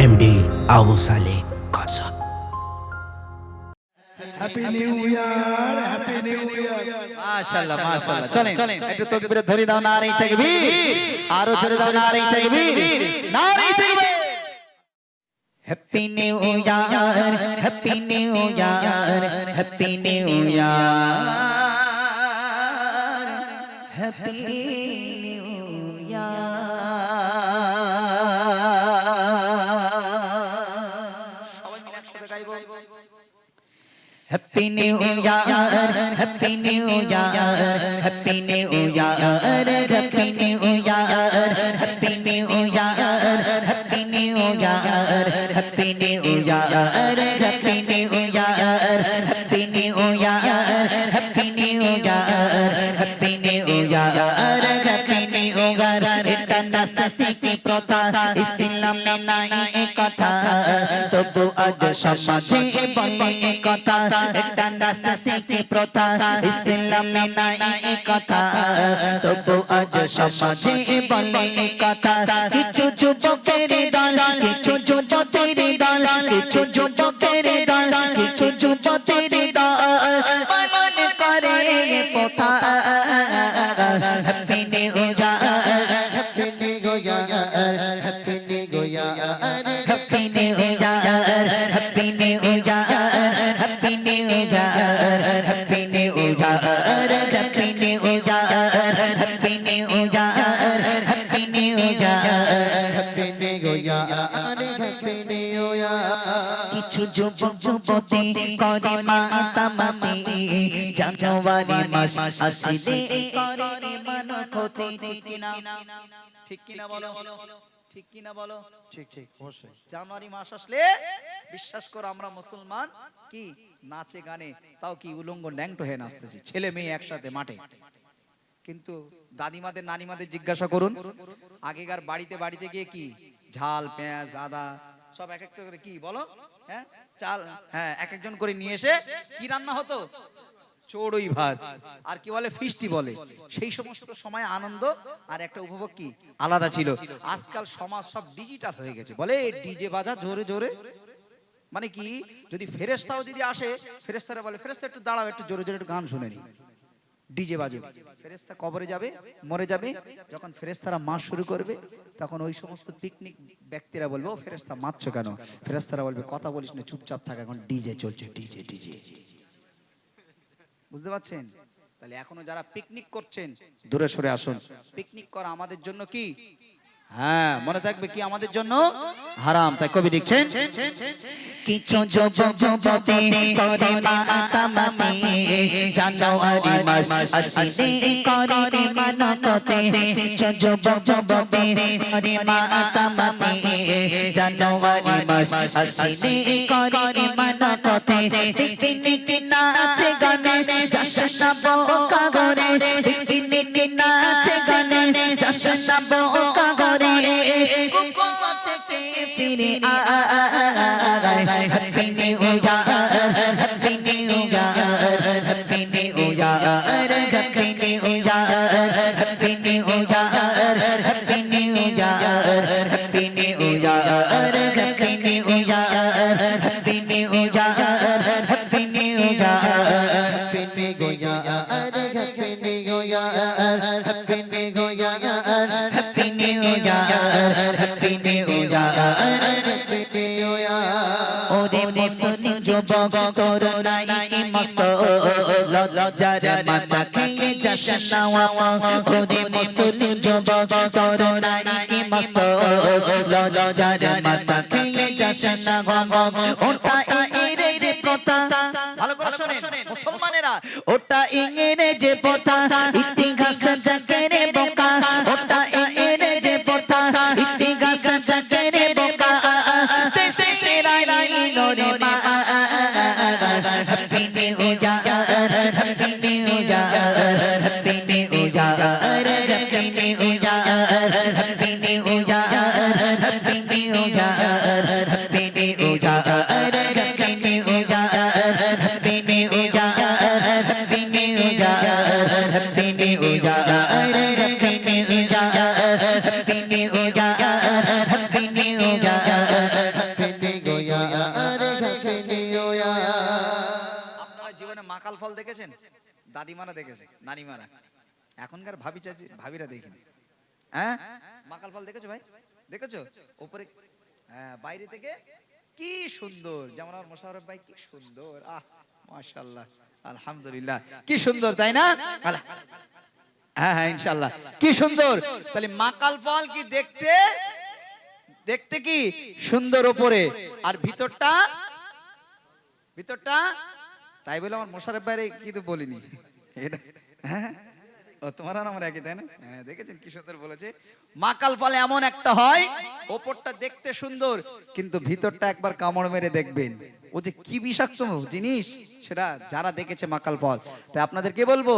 MD Abu Saleh Kasem. Happy new year, happy new year. মাশাআল্লাহ মাশাআল্লাহ। চলেন একটু তাকবীর ধরে দাও, নারে তাকবীর। আরো জোরে দাও, নারে তাকবীর, নারে তাকবীর। Happy new year, happy new year, happy new year, happy new ইয়ার। সবাই মিলে একসাথে গাইবো। Happy New Year, Happy New Year, Happy New Year, Happy New Year, Happy New Year, Happy New Year, Happy New Year, Happy New Year, Happy New Year, Happy New Year, Happy New Year, Happy New Year. এটা নাসিসি প্রথা, ইসলামে নাই একথা, তবু আজ সমাজে বলে একথা। এটা নাসিসি প্রথা, ইসলামে নাই একথা, তবু আজ সমাজে বলে একথা। কিছু যুবকের দল, কিছু যুবকের দল, কিছু যুবকের দল, কিছু যুবকের দল পালন করে প্রথা। Happy new year, happy new year, happy new year, happy new year, happy new year, happy new year, happy new year, happy new year, happy new year, happy new year, happy new year, happy new ইয়ার। কিছু যুবক যুবতী করে মাতামাতি, জানুয়ারি মাস আসিলে করে মন ক্ষতি। ঠিক কিনা, ঠিক কিনা বলো, ঠিক কিনা বলো। ঠিক ঠিক অবশ্যই। জানুয়ারি মাস আসলে বিশ্বাস করো আমরা মুসলমান কি নাচে গানে, তাও কি উলঙ্গ ন্যাংটো হয়ে নাচতেছি, ছেলে মেয়ে একসাথে মাঠে। কিন্তু দাদিমাদের নানিমাদের জিজ্ঞাসা করুন, আগেকার বাড়িতে বাড়িতে গিয়ে কি ঝাল পেঁয়াজ আদা সব এক একটা করে কি বলো, হ্যাঁ চাল, হ্যাঁ এক একজন করে নিয়ে এসে কি রান্না হতো, চড়ুই ভাত আর কি বলে ফিস্টি বলে। সেই সমস্ত সময় আনন্দ আর একটা উপভোগ কি আলাদা ছিল। আজকাল সমাজ সব ডিজিটাল হয়ে গেছে, বলে ডিজে বাজা জোরে জোরে। মানে কি, যদি ফেরেশতাও যদি আসে, ফেরেশতারা বলে ফেরেশতা একটু দাঁড়াও, একটু জোরে জোরে একটু গান শুনে নি, ডিজে বাজে। ফেরেশতা কবরে যাবে, মরে যাবে, যখন ফেরেশতারা মাস শুরু করবে তখন ওই সমস্ত পিকনিক ব্যক্তিরা বলবে ও ফেরেশতা মারছো কেন? ফেরেশতারা বলবে কথা বলিস না, চুপচাপ থাক, এখন ডিজে চলছে, ডিজে ডিজে। বুঝতে পারছেন? তাহলে এখনো যারা পিকনিক করছেন দূরে সরে আসুন। পিকনিক করা আমাদের জন্য কি, হ্যাঁ মনে থাকবে কি আমাদের জন্য হারাম। তাই কবি লিখছেন, কিছু যুবক যুবতী করে মাতামাতি, জানুয়ারি মাস আসিলে করে মন ক্ষতি। কিছু যুবক যুবতী করে মাতামাতি, জানুয়ারি মাস আসিলে করে মন ক্ষতি। পিকনিক নাচে গানে জশ্ন বোকা করে, পিকনিক নাচে গানে জশ্ন বোকা করে, ফিরে আয়। Happy new year, happy new year, happy new year, happy new year, happy new year, happy new year, happy new year, happy new year, happy new year, happy new year, happy new year, happy new year, happy new year, happy new year, happy new year, happy new ইয়ার। ওরে মুসলিম যুবক তরুণাই মস্ত লজ্জার মাথা খেয়ে জশ্ন নাও। ওরে মুসলিম যুবক তরুণাই মস্ত লজ্জার মাথা খেয়ে জশ্ন নাও। ওটা ইংরেজি প্রথা, ভালো করে শোনেন মুসলমানেরা, ওটা ইংরেজি প্রথা, ইতিহাস জাগরে বোকা। ওটা ইংরেজি প্রথা, ইতিহাস জাগরে বোকা। দেশে সেরাই নরে মা। Happy new year, happy new year, happy new year, happy new year, happy new year, happy new year, happy new year, happy new year, happy new year, happy new year, happy new year, happy new year, happy new year, happy new ইয়ার। দেখেছেন? দাদিমারা দেখেছে, নানিমারা। এখনকার ভাবি চাচি ভাবিরা দেখিনি। হ্যাঁ, মাকাল ফল দেখেছো ভাই? দেখেছো উপরে? হ্যাঁ, বাইরে থেকে কি সুন্দর, যেমন আমার মোশাররফ ভাই কি সুন্দর, আহ মাশাআল্লাহ, আলহামদুলিল্লাহ, কি সুন্দর, তাই না? হ্যাঁ হ্যাঁ ইনশাআল্লাহ, কি সুন্দর। তাহলে মাকাল ফল কি দেখতে, দেখতে কি সুন্দর উপরে, আর ভিতরটা, ভিতরটা তাই বলে আমার মোশাররফ ভাইরে কিন্তু বলিনি এটা। হ্যাঁ, ও তোমার আর আমার একই, তাই না? হ্যাঁ, দেখেছেন কি সুন্দর বলেছে। মাকাল ফল এমন একটা হয়, ওপরটা দেখতে সুন্দর কিন্তু ভিতরটা একবার কামড় মেরে দেখবেন ও যে কি বিষাক্ত জিনিস, সেটা যারা দেখেছে মাকাল ফল। তাই আপনাদেরকে বলবো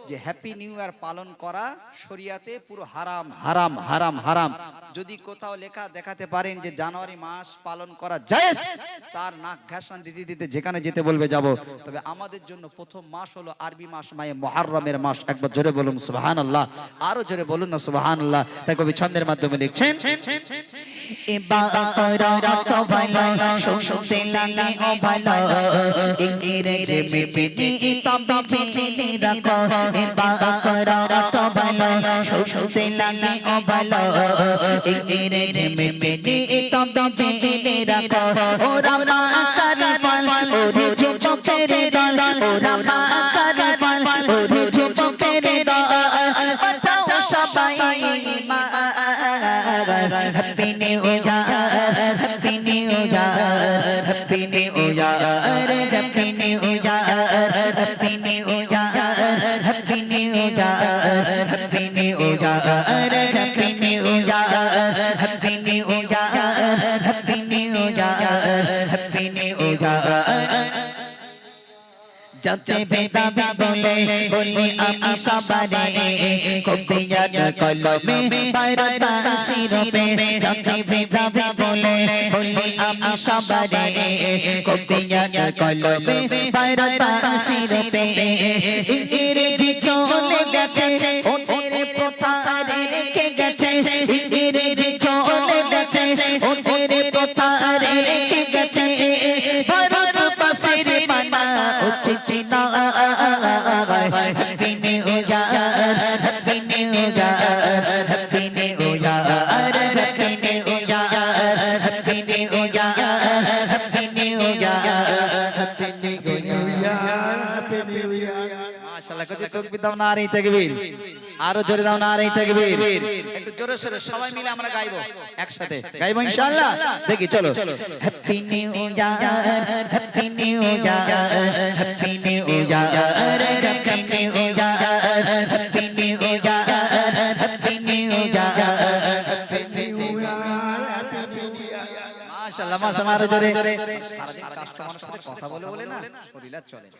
যে হ্যাপি নিউ ইয়ার পালন করা শরিয়াতে পুরো হারাম হারাম হারাম হারাম। যদি কোথাও লেখা দেখাতে পারেন যে জানুয়ারি মাস পালন করা জায়েজ, তার নাক ঘাসান দিতে দিতে যেখানে যেতে বলবে যাব। তবে আমাদের জন্য প্রথম মাস হলো আরবি মাস, মায়ে মুহররমের মাস। একবার জোরে বলুন সুবহানাল্লাহ, আরো জোরে বলুন না সুবহানাল্লাহ। তাই কবি ছন্দের মাধ্যমে লিখছেন, ইবাদত ভালো শুনতে লাগে ও ভালো, ইংরেজি পিটি তবে চিনি রাখো। ইবাদত ভালো শুনতে লাগে ও ভালো, ইংরেজি পিটি তবে চিনি রাখো। ওরা মা কারি ফল ওরে চোখের দল, ওরা মা কারি ফল ওরে চোখের দল, বাঁচাও সবাই মা। Happy New Year, Happy New Year, Happy New Year, Happy New Year, Happy New Year, Happy New Year, Happy New Year, Happy New Year, Happy New Year, Happy New Year, Happy New Year. যাতে বেদাবি বলে বলি আমি সবারে, কবিয়া কলমে বাইরতা শিরপে। যাতে বেদাবি বলে বলি আমি সবারে, কবিয়া কলমে বাইরতা শিরপে। ইংরেজি চলে গেছে ওদের প্রথা রেখে গেছে, ইংরেজি চলে গেছে ওদের প্রথা রেখে গেছে। ভারত পাশের পানা চিনা, Happy New Year, Happy New Year, Happy New Year, Happy New Year, Happy New Year, Happy New Year, Happy New Year, happy new year. মাশাআল্লাহ, কত তাকবীর দাও, নারে তাকবীর, আরো জোরে দাও নারে তাকবীর। একটু জোরে সোরে সবাই মিলে আমরা গাইবো, একসাথে গাইবো ইনশাআল্লাহ। দেখি চলো। Happy New Year, Happy New Year, Happy New Year, Happy New Year, Happy New Year, Happy New Year, Happy New Year. মাশাআল্লাহ মাশাআল্লাহ, আরো জোরে। সারাদিন কাস্টমারের সাথে কথা বলে বলে না শরীর আর চলে না।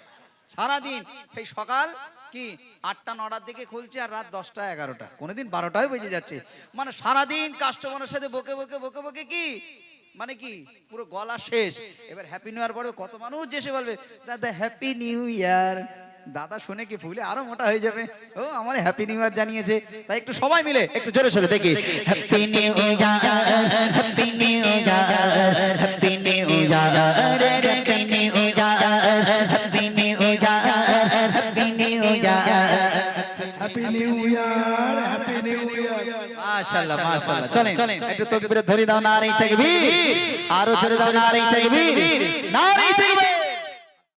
সারাদিন সেই সকাল কি 8টা 9টার দিকে খুলছে আর রাত 10টা 11টা, কোনোদিন 12টাও বেজে যাচ্ছে। মানে সারাদিন কাস্টমারের সাথে বকে বকে বকে বকে কি মানে কি পুরো গলা শেষ। এবার হ্যাপি নিউ ইয়ার পরে কত মানুষ এসে বলবে দাদা হ্যাপি নিউ ইয়ার। দাদা শুনে কি ফুলে আরো মোটা হয়ে যাবে, ও আমার হ্যাপি নিউ ইয়ার জানিয়েছে। তাই একটু সবাই মিলে একটু জোরে সোরে দেখি, Happy New Year, Happy New Year, Happy New Year, Happy New Year, Happy New Year, Happy New Year. Happy new year, happy new year. মাশাআল্লাহ মাশাআল্লাহ। চলেন একটু তাকবীর ধরে দাও, নারে তাকবীর, আরো জোরে দাও নারে তাকবীর, নারে তাকবীর।